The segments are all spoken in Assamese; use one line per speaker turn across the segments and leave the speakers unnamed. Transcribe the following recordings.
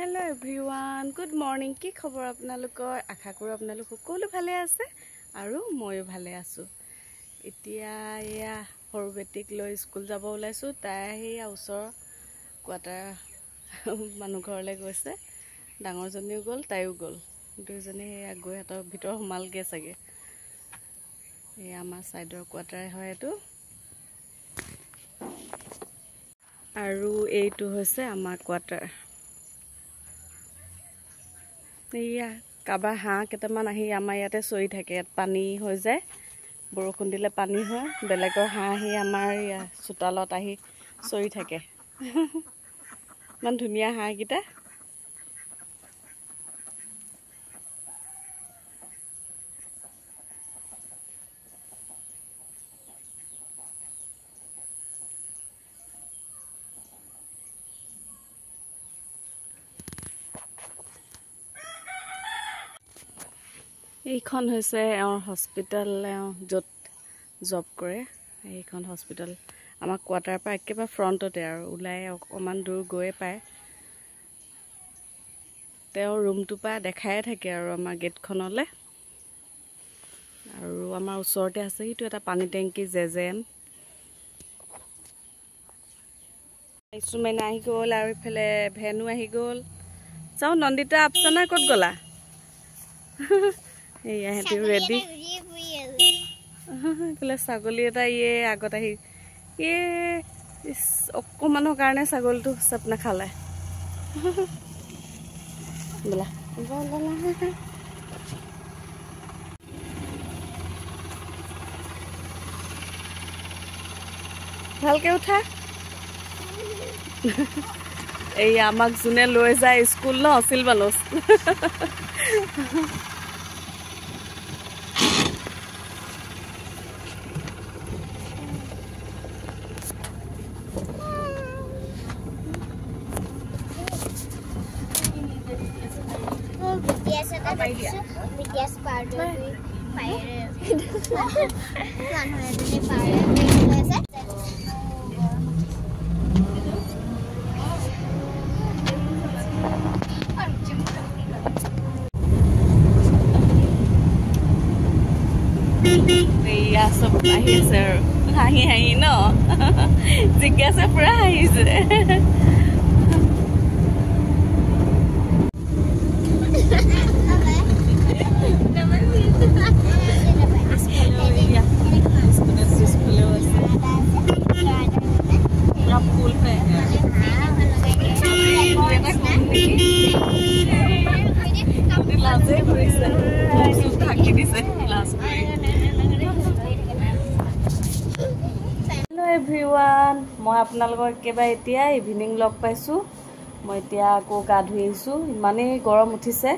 Hello everyone, good morning. কি খবৰ আপোনালোকৰ? আশা কৰো আপোনালোক সকলো ভালে আছে আৰু ময়ো ভালে আছো। এতিয়া এয়া হৰবেটিক লৈ স্কুল যাব ওলাইছো। তাই হেয়া ওচৰ কোৱাটাৰ মানুহ ঘৰলৈ গৈছে। ডাঙৰজনীও গ'ল, তাইও গ'ল। দুইজনী হেয়া গৈ হাতৰ ভিতৰ সোমালগে চাগে। এই আমাৰ সাইডৰ কোৱাটাৰ হয় এটো। আৰু এইটো হৈছে আমাৰ কোৱাটাৰ। এয়া কাবা হাঁহ কেইটামান আহি আমাৰ ইয়াতে চৰি থাকে। পানী হৈ যায়, বৰষুণ দিলে পানী হয়। বেলেগৰ হাঁহ আহি আমাৰ ইয়া চোতালত আহি চৰি থাকে। ইমান ধুনীয়া হাঁহকেইটা। এইখন হৈছে এওঁৰ হস্পিটেল, য'ত জব কৰে। এইখন হস্পিটেল আমাৰ কোৱাটাৰ পৰা একেবাৰে ফ্ৰণ্টতে আৰু ওলাই অকণমান দূৰ গৈয়ে পায়। তেওঁৰ ৰুমটোৰ পৰা দেখাই থাকে আৰু আমাৰ গেটখনলৈ। আৰু আমাৰ ওচৰতে আছে সেইটো এটা পানী টেংকি জেজেন। ইছুমেনা আহি গ'ল আৰু ইফালে ভেনু আহি গ'ল। চাওঁ নন্দিতা আপচানা ক'ত গ'লা? এয়া হেঁতি ৰেডি। এইফালে ছাগলী এটা ইয়ে আগত আহি অকণমানৰ কাৰণে ছাগলীটো চাপ নাখালে। বোলা ভালকে উঠা। এই আমাক যোনে লৈ যায় স্কুল ন, চিলবানচ। এয়া চব আহিছে আৰু হাঁহি হাঁহি ন, জিজ্ঞাসা পুৰা হাঁহিছে। এভৰিৱান, মই আপোনালোকক একেবাৰে এতিয়া ইভিনিং লগ পাইছোঁ। মই এতিয়া আকৌ গা ধুই আহিছোঁ। ইমানেই গৰম উঠিছে।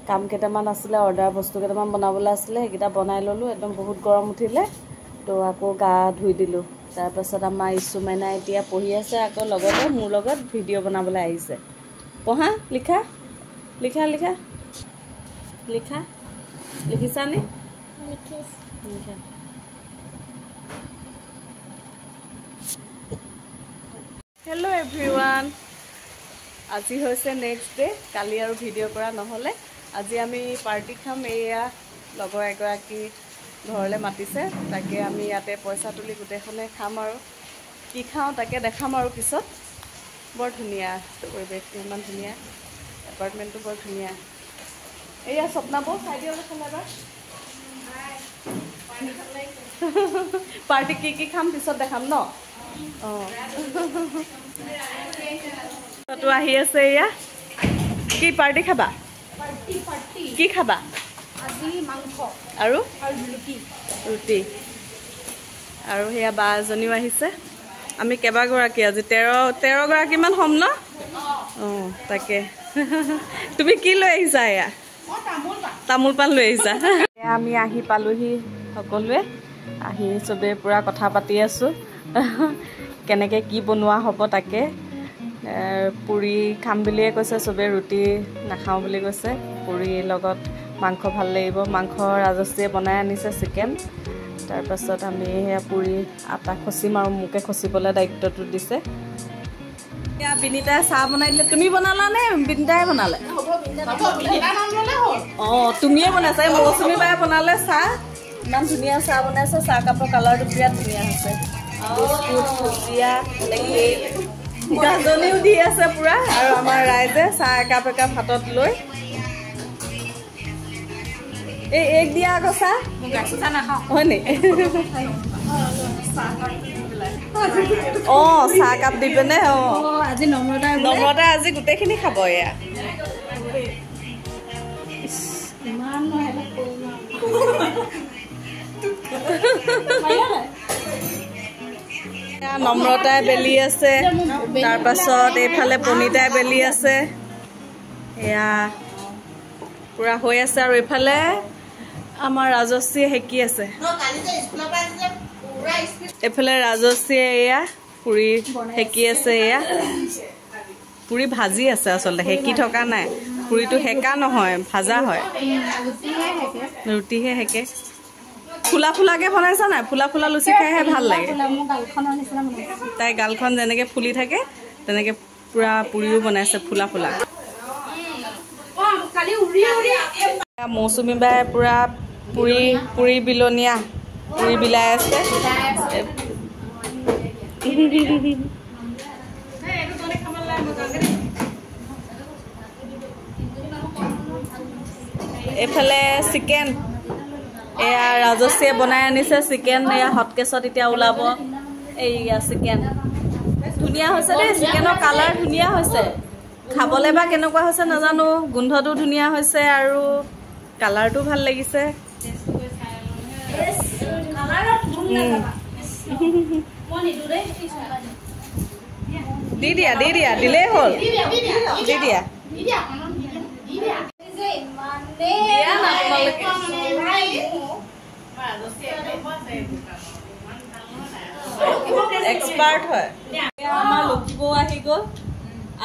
কাম কেইটামান আছিলে, অৰ্ডাৰ বস্তু কেইটামান বনাবলৈ আছিলে, সেইকেইটা বনাই ল'লোঁ। একদম বহুত গৰম উঠিলে, তো আকৌ গা ধুই দিলোঁ। তাৰপাছত আমাৰ ইছুমেনা এতিয়া পঢ়ি আছে, আকৌ লগতে মোৰ লগত ভিডিঅ' বনাবলৈ আহিছে। পঢ়া, লিখা লিখা লিখা লিখা লিখিছানে? লিখা। হেল্ল' এভৰিৱান, আজি হৈছে নেক্সট ডে'। কালি আৰু ভিডিঅ' কৰা নহ'লে। আজি আমি পাৰ্টি খাম। এয়া লগৰ এগৰাকী ঘৰলৈ মাতিছে, তাকে আমি ইয়াতে পইচা তুলি গোটেইখনে খাম আৰু কি খাওঁ তাকে দেখাম আৰু পিছত। বৰ ধুনীয়া পৰিৱেশটো, ইমান ধুনীয়া এপাৰ্টমেণ্টটো, বৰ ধুনীয়া। এয়া স্বপ্নাবৌ চাই দিয়ক এবাৰ। পাৰ্টি কি খাম পিছত দেখাম ন। অঁ, তো আহি আছে। এয়া কি পাৰ্টি খাবা? কি খাবা? আৰু ৰুটি। আৰু সেয়া বা এজনীও আহিছে। আমি কেইবাগৰাকী আজি 13গৰাকীমান হ'ম ন। অঁ, তাকে। তুমি কি লৈ আহিছা? এয়া তামোল পাণ লৈ আহিছা। আমি আহি পালোহি সকলোৱে। আহি চবেই পূৰা কথা পাতি আছোঁ, কেনেকৈ কি বনোৱা হ'ব তাকে। পুৰি খাম বুলিয়ে কৈছে চবেই, ৰুটি নাখাওঁ বুলি কৈছে। পুৰিৰ লগত মাংস ভাল লাগিব। মাংস ৰাজশ্ৰীয়ে বনাই আনিছে, চিকেন। তাৰপাছত আমি সেয়া পুৰি আটা খচিম আৰু মোকে খচিবলৈ দায়িত্বটো দিছে। বিনিতাই চাহ বনাই দিলে। তুমি বনালা নে বিনিতাই বনালে? অঁ তুমিয়ে বনাইছা। এই মৌচুমী বাই বনালে চাহ। ইমান ধুনীয়া চাহ বনাইছে। চাহ কাপৰ কালাৰটো বিৰাট ধুনীয়া হৈছে। বিস্কুট ভুজিয়া গাজনিও দি আছে পুৰা। আৰু আমাৰ ৰাইজে চাহ একাপ একাপ হাতত লৈ এই এক দিয়া আকৌ চাহ হয় নি? অঁ চাহ কাপ দি পিনে। অঁ আজি নম্ৰতাই আজি গোটেইখিনি খাব। এয়া নম্ৰতাই বেলি আছে। তাৰপাছত এইফালে পনিতাই বেলি আছে। এয়া পুৰা হৈ আছে। আৰু এইফালে আমাৰ ৰাজশ্ৰীয়ে সেকি আছে। এইফালে ৰাজশ্ৰীয়ে এয়া পুৰি সেকি আছে। এয়া পুৰি ভাজি আছে। আচলতে সেকি থকা নাই। পুৰিটো সেকা নহয়, ভাজা হয়। ৰুটিহে সেকে। ফুলা ফুলাকে বনাইছা নাই? ফুলা ফুলা লুচি খাইহে ভাল লাগে। তাই গালখন যেনেকে ফুলি থাকে তেনেকে পুৰা পুৰিও বনাইছে ফুলা ফুলা। মৌচুমী বাই পুৰা পুৰি বিলনীয়া পুৰি বিলাই আছে। এইফালে চিকেন এয়া ৰাজশ্ৰীয়ে বনাই আনিছে। চিকেন এয়া হটকেছত এতিয়া ওলাব। এইয়া চিকেন ধুনীয়া হৈছে দেই। চিকেনৰ কালাৰ ধুনীয়া হৈছে। খাবলৈ বা কেনেকুৱা হৈছে নাজানো। গোন্ধটো ধুনীয়া হৈছে আৰু কালাৰটো ভাল লাগিছে। দি দিয়া দিলেই হ'ল। দি দিয়া এক্সপাৰ্ট হয়। আমাৰ লক্ষীবৌ আহি গ'ল।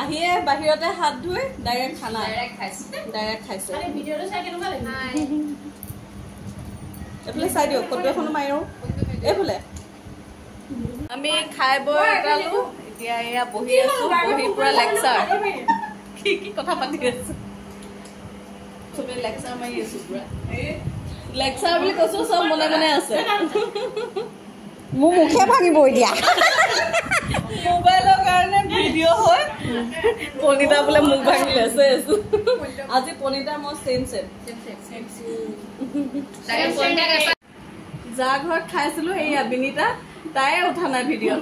আহিয়ে বাহিৰতে হাত ধুই ডাইৰেক্ট খানা ডাইৰেক্ট খাইছে। এইফালে চাই দিয়ক। ফটো এখনো মাৰি লওঁ। এইফালে আমি খাই বৈ এটালো। এতিয়া এয়া বহি আছো। বহি পুৰা লেকচাৰ কি কথা পাতি আছো। চবে লেকচাৰ মাৰি আছো। পুৰা লেকচাৰ বুলি কৈছো। চব মনে মনে আছে। মোৰ মুখে ভাঙিব এতিয়া। মোবাইলৰ কাৰণে ভিডিঅ' হয়। পনিতা বোলে মুখ ভাঙি লৈছে। আজি পনিতা মই চেম যাৰ ঘৰত খাইছিলো এয়া বিনিতা। তাইয়ে উঠা নাই ভিডিঅ'।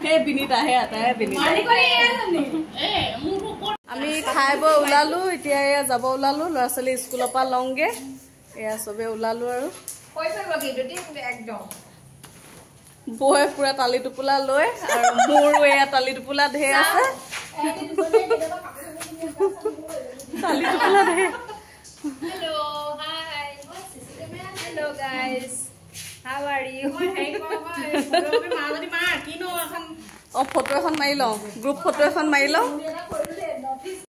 সেই বিনিতা সেয়া তাই বিনিতা। আমি খাই বৈ ওলালো। এতিয়া এয়া যাব ওলালো। ল'ৰা ছোৱালী স্কুলৰ পৰা লওঁগে। এয়া চবে ওলালো। আৰু বৌয়ে পুৰা টালি টোপোলা লৈ আৰু মোৰো এয়া টালি টোপোলা ঢেৰ আছে। টালি টোপোলা ঢেৰ।
Hello guys, how are you?
Photo এখন মাৰি লওঁ। গ্ৰুপ ফটো এখন মাৰি লওঁ।